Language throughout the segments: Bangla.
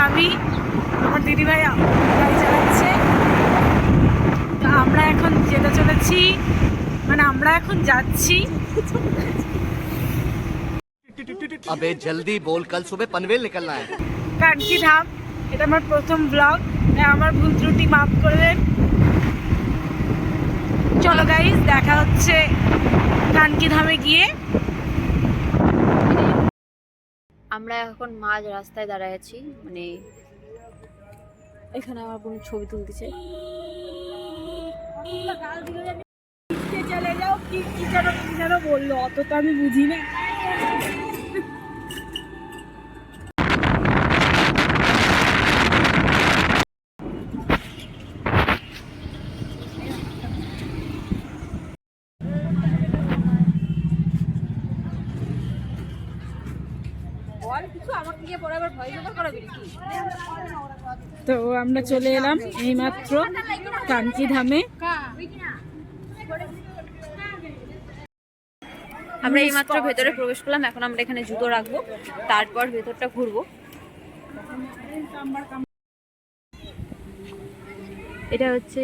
আমি, আমার দিদিভাই গাড়ি চালাচ্ছে। তো আমরা এখন যেতে চলেছি, মানে আমরা এখন যাচ্ছি अबे जल्दी बोल, कल सुबह पनवेल निकलना है। কানকি ধাম। এটা আমার প্রথম ব্লগ, আমার ভুল ত্রুটি মাফ করবেন। চলো গাইস, দেখা হচ্ছে কানকি ধামে গিয়ে। আমরা এখন মাঝ রাস্তায় দাঁড়ায় আছি, মানে এখানে আমার বোন ছবি তুলতেছে। চলে যাও, কি যেন বললো, অত তো আমি বুঝি না। তো আমরা চলে এলাম এইমাত্র কানকি ধামে। আমরা এইমাত্র ভেতরে প্রবেশ করলাম, এখন আমরা এখানে জুতো রাখবো, তারপর ভেতরটা ঘুরবো। এটা হচ্ছে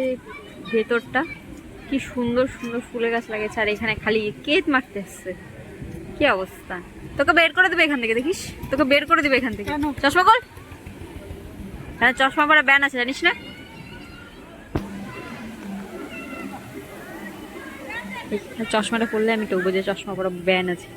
ভেতরটা, কি সুন্দর সুন্দর ফুলের গাছ লাগিয়েছে, আর এখানে খালি কেত মারতে আসছে। কি অবস্থা! তোকে বের করে দেবে এখান থেকে, দেখিস, তোকে বের করে দেবে এখান থেকে। চশমা কর, হ্যাঁ চশমা পরা ব্যান আছে, জানিস না? চশমাটা পরলে আমি টুকবো যে চশমা পরা ব্যান আছে।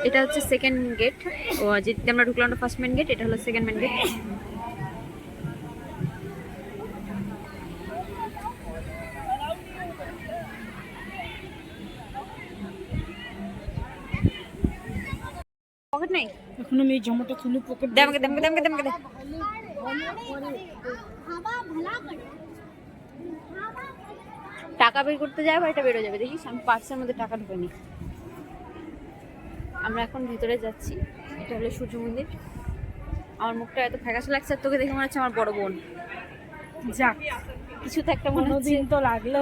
এটা হচ্ছে সেকেন্ড গেট, ও যেদিকে আমরা ঢুকলাম ওটা ফার্স্ট মেন গেট, এটা হলো সেকেন্ড মেন গেট। পকেট নেই এখন আমি এই জামাটা খুলে পকেট দে আমাকে, দে আমাকে, দে আমাকে, দে আমাকে, দে। টাকা বের করতে যাবো, এটা বেরো যাবে, দেখিস আমি পার্সের মধ্যে টাকা ঢুকে নি। আমরা এখন ভিতরে যাচ্ছি, এটা হলো সূর্য মন্দির। আমার মুখটা এত ফ্যাকাশে লাগছে, আর তোকে দেখে মনে হচ্ছে আমার বড় বোন। যাক, কিছু তো একটা মনে হচ্ছে। দিন তো লাগলো,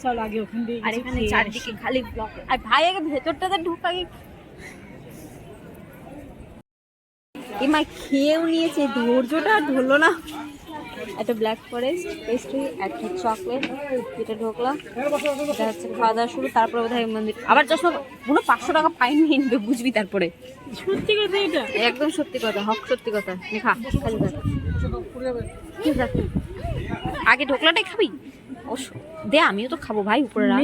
চল আগে ওখান দিয়ে। আর এখানে চারদিকে খালি ব্লক। আর ভাই আগে ভেতরটাতে ঢুকাই, এমা খেয়েও নিয়েছে, ধৈর্যটা ধরলো না। একটা ব্ল্যাক ফরেস্ট পেস্ট্রি, একটা চকলেট, এটা ঢোকলাম, এটা হচ্ছে খাওয়া দাওয়া শুরু। তারপরে বোধহয় মন্দির আবার চশমা পুরো 500 টাকা ফাইন নিয়ে নেবে, বুঝবি তারপরে। সত্যি কথা এটা, একদম সত্যি কথা, হক সত্যি কথা। খা খালি খা, আগে ঢোকলাটাই খাবি? ও দে, আমিও তো খাবো ভাই, উপরে রাখ।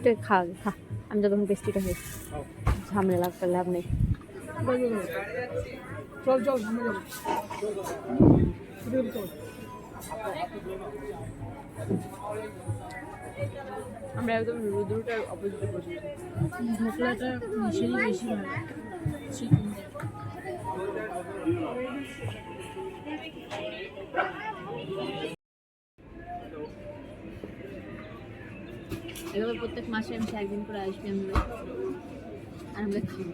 তুই খা আগে, খা, আমি যতক্ষণ পেস্ট্রিটা খাই। ঝামেলা লাগতে লাভ নেই। চল চল সামনে যাবো। আমরা একদম রুদ্রটার অপোজিটে বসে। ঢোকলাটা মিশেই বেশি ভালো। এভাবে প্রত্যেক মাসে আমি একদিন করে আসবি, আমরা আর আমরা খাবো।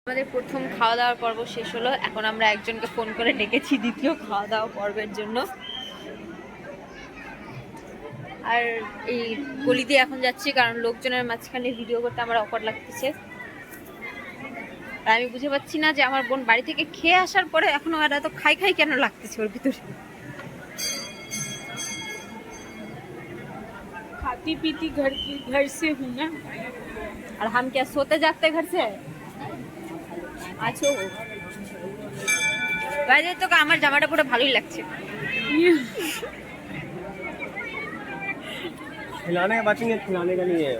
আমাদের প্রথম খাওয়া দাওয়ার পর্ব শেষ হলো, এখন আমরা একজনকে ফোন করে ডেকেছি দ্বিতীয় খাওয়া দাওয়া পর্বের জন্য। আর এই গলি দিয়ে এখন যাচ্ছি, কারণ লোকজনের মাঝখানে ভিডিও করতে আমার অকওয়ার্ড লাগতেছে। আর আমি বুঝে পাচ্ছি না যে আমার বোন বাড়ি থেকে খেয়ে আসার পরে এখনো আর এত খাই খাই কেন লাগতেছে ওর ভিতরে। खाती पीती घर से हूँ ना। और हम क्या सोते जागते घर से আছো? বাইরে তো আমার জামাটা পুরো ভালোই লাগছে। खिलाने का बाकी नहीं, खिलाने का नहीं है।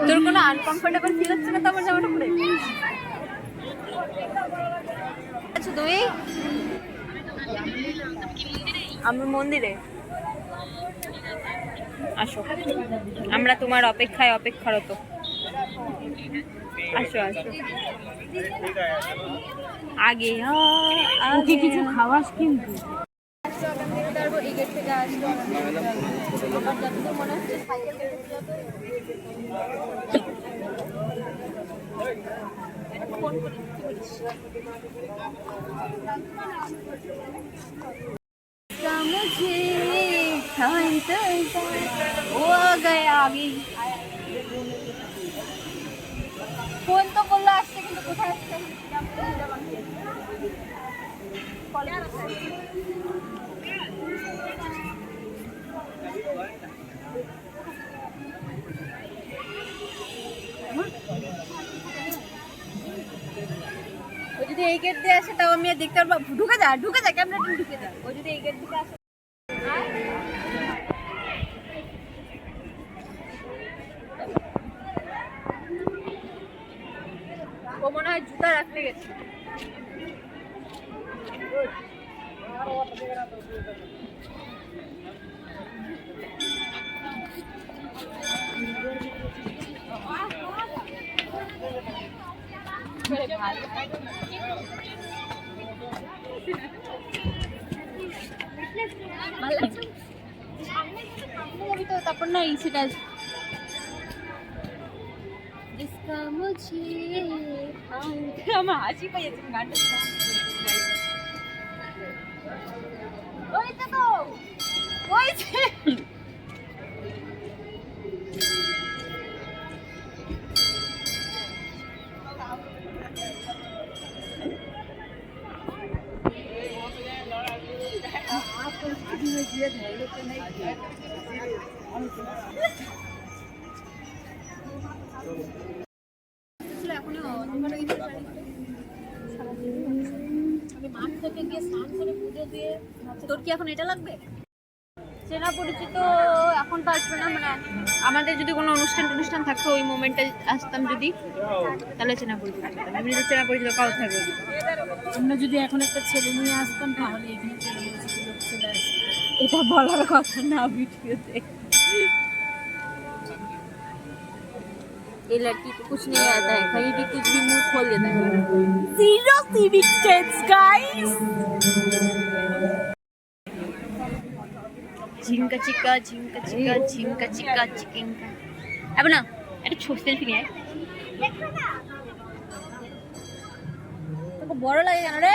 তোর কোনো আনকমফোর্টেবল ফিল হচ্ছে না তো আমার জামাটা পরে? আচ্ছা তুমি আমার মন্দিরে আসো, আমরা তোমার অপেক্ষায় অপেক্ষারত। আসো আসো আগে, আগে কিছু খাওয়াস কিন্তু। এই গেট থেকে আসবো, আমার যতদূর মনে হচ্ছে সাইকেল मुझे वो गया अभी ফোন তো করলো আসছে কিন্তু কোথায় আসছে ও যদি এই গেট দিয়ে আসে তাও আমি আর দেখতে পারবো ঢুকে যা ক্যামেরাটা ঢুকে যা ও যদি এই গেট থেকে আসে ও মনে হয় জুতা রাখতে গেছে তারপর না এই সেটা इसका मुझे আমার হাসি পাইছে গানটা ওইটা তো ওইছে তোর কি এখন এটা লাগবে চেনা পরিচিত এখন তো আসবে না মানে আমাদের যদি কোনো অনুষ্ঠান থাকতো ওই মোমেন্টে আসতাম যদি তাহলে চেনা পরিচিত আমি যদি চেনা পরিচিত কাউ থাকবে আমরা যদি এখন একটা ছেলে নিয়ে আসতাম তাহলে এখানে চেনা পরিচিত লোক চলে আসতো। এটা বলার কথা না ভিডিওতে ये लड़की को कुछ नहीं आता है कहीं भी कुछ भी मुंह खोल देता है Zero civic sense, guys. झिंका चिका चिकन का अब ना এটা ছোট সেলফি নিয়ে তোকে বড় লাগে কেন রে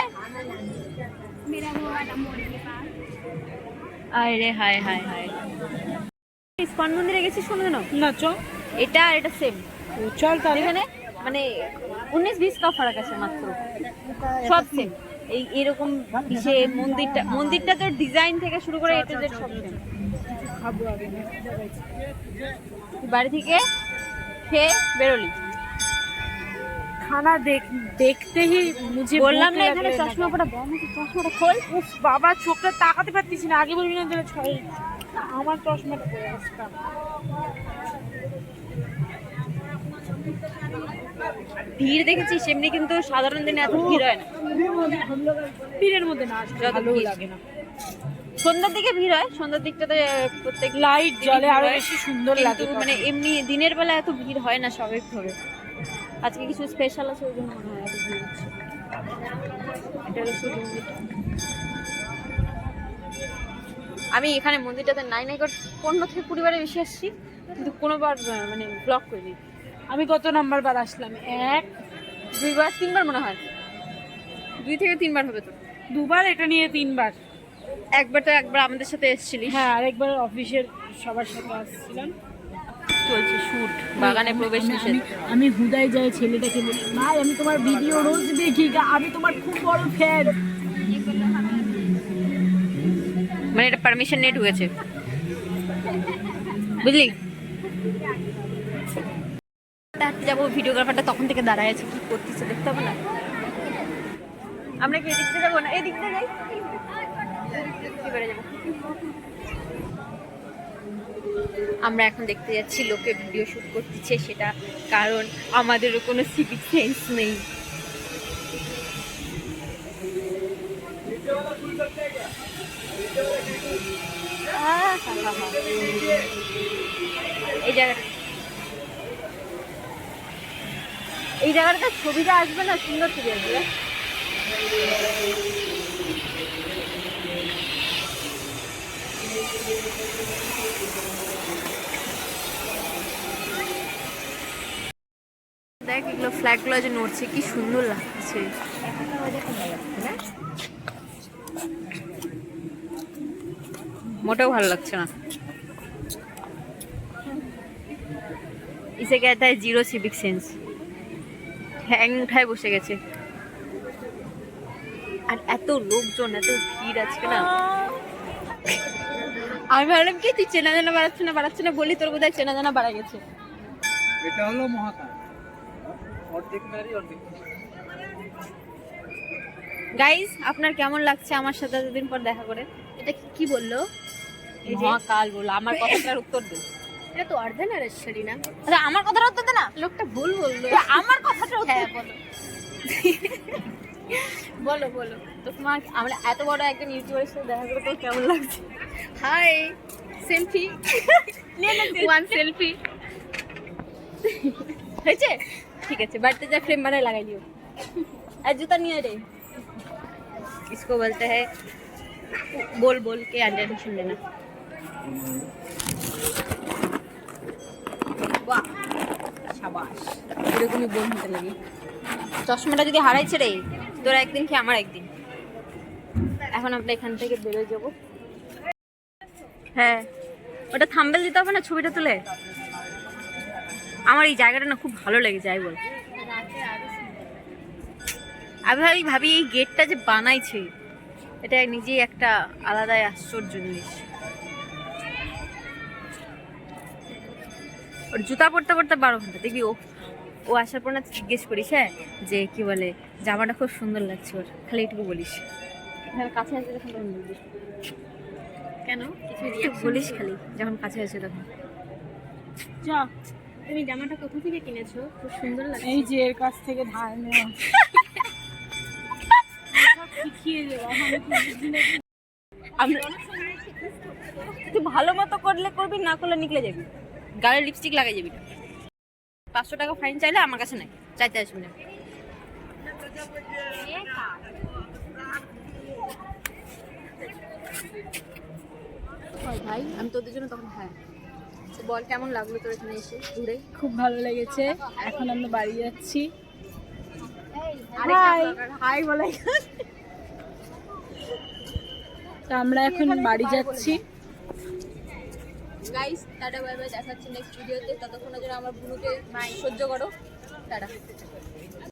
मेरा वो वाला मोड़ के पास আরে হায় হায় হায় ইসকন মন্দিরে গেছি শুনো না না চ এটা আর এটা সেম চল তাহলে এখানে মানে 19-20 का फर्क আছে মাত্র সব সেম এই এরকম যে মন্দিরটা তো ডিজাইন থেকে শুরু করে এটা যে সব সেম খাবো আগে বাড়ি থেকে খেয়ে বেরোলি खाना देखते ही मुझे বললাম भूख না लग এখানে रहा है। চশমা পরা বন্ধ চশমাটা খোল উফ বাবা চোখটা তাকাতে পারতিস না আগে বলবি না তাহলে ছয় আমার চশমাটা পরে আসতাম ভিড় দেখেছিস এমনি কিন্তু সাধারণ দিনে এত ভিড় হয় না ভিড়ের মধ্যে না আসলে যত ভালো ভিড়। লাগে না সন্ধ্যার দিকে ভিড় হয় সন্ধ্যার দিকটাতে প্রত্যেক লাইট দিনই জ্বলে ভিড় আরো হয়। বেশি সুন্দর কিন্তু লাগে মানে এমনি দিনের বেলা এত ভিড় হয় না স্বাভাবিকভাবে আজকে কিছু স্পেশাল আছে ওই জন্য মনে হয় এত ভিড় হচ্ছে এটা হলো সূর্য মন্দিরটা আমি এখানে মন্দিরটাতে নাই করে 15 থেকে 20 বারে বেশি আসছি কিন্তু কোনোবার মানে ব্লক করিনি আমি কত নাম্বার বার আসলাম 1 2 বার 3 বার মনে হয় 2 থেকে 3 বার হবে তো দুবার এটা নিয়ে 3 বার একবার আমাদের সাথে এসেছিলিস হ্যাঁ আরেকবার অফিসের সবার সাথে আসছিলাম চলছে শুট বাগানে প্রবেশ নিষেধ আমি হুদাই যাই ছেলেটাকে বলি ভাই আমি তোমার ভিডিও রোজ দেখি আমি তোমার খুব বড় ফ্যান মানে এটা পারমিশন নিয়ে ঢুকেছে বুঝলি হাঁটতে যাবো ভিডিওগ্রাফারটা তখন থেকে দাঁড়ায় আছে কি করতেছে দেখতে হবে না আমরা কি এদিক দিয়ে যাবো না এদিক দিয়ে যাই এবারে যাবো আমরা এখন দেখতে যাচ্ছি লোকে ভিডিও শুট করতেছে সেটা কারণ আমাদেরও কোনো সিভিক সেন্স নেই এই জায়গাটা ছবিটা আসবে না সুন্দর ছবি আসবে দেখ এগুলো ফ্ল্যাগগুলো যে নড়ছে কি সুন্দর লাগছে। মোটেও ভালো লাগছে না। इसे कहता है जीरो सिविक सेंस। হ্যাং উঠায় বসে গেছে। আর এত লোকজন, এত ভিড় আজকে না। আমি ভাবলাম কি তুই চেনা জানা বাড়াচ্ছে না বলি, তোর বোধহয় চেনা জানা বাড়া গেছে। এটা হলো মহাকাল, অর্ধেক নারী অর্ধেক। গাইস আপনার কেমন লাগছে আমার সাথে এতদিন পর দেখা করে? এটা কি বললো? এই যে মহাকাল বললো, আমার কথাটার উত্তর দে। এটা তো অর্ধেনারেশ্বরী না? আচ্ছা আমার কথাটা উত্তর দে না। লোকটা ভুল বললো। আমার কথাটা হ্যাঁ বলো বলো বলো। তো তোমার আমরা এত বড় একজন ইউটিউবারের সাথে দেখা করে তোর কেমন লাগছে? হাই সেলফি ওয়ান সেলফি হয়েছে? ঠিক আছে, বাড়িতে যা ফ্রেম বানায় লাগাই দিও। আর জুতা নিয়ে রে। इसको बोलते हैं बोल बोल के अटेंशन लेना। বাহ শাবাশ, এরকমই বোন হতে লাগে। চশমাটা যদি হারাইছে রে, তোর একদিন কি আমার একদিন। এখন আমরা এখান থেকে বেরোয় যাবো। হ্যাঁ ওটা থাম্বেল দিতে হবে না ছবিটা তুলে? আমার এই জায়গাটা না খুব ভালো লেগেছে। যাই বল, আমি ভাবি এই গেটটা যে বানাইছে এটা নিজেই একটা আলাদাই আশ্চর্য জিনিস। ওর জুতা পরতে পরতে 12 ঘন্টা দেখবি। ও আসার পর না জিজ্ঞেস করিস হ্যাঁ যে কি বলে জামাটা খুব সুন্দর লাগছে ওর, খালি এটুকু বলিস। এখানে কাছে আসে তখন তখন বলিস। কেন কিছু একটু বলিস খালি যখন কাছে আসে তখন। যা। তুমি জামাটা কোথা থেকে কিনেছো? খুব সুন্দর লাগছে। এই যে এর কাছ থেকে ধার নেওয়া। শিখিয়ে দেবো আমরা তুই ভালো মতো করলে করবি, না করলে নিকলে যাবি। গালে লিপস্টিক লাগাই যাবি না। 500 টাকা ফাইন চাইলে আমার কাছে নাই, চাইতে আসবি না। ভাই আমি তোদের জন্য তখন হ্যাঁ বল কেমন লাগলো তোর এখানে এসে ঘুরে? খুব ভালো লেগেছে। এখন আমরা বাড়ি যাচ্ছি। হাই বলাই। তো আমরা এখন বাড়ি যাচ্ছি। গাইস টাটা বাই বাই, দেখাচ্ছি নেক্সট ভিডিওতে। ততক্ষণের জন্য আমার বুনুকে সহ্য করো। টাটা।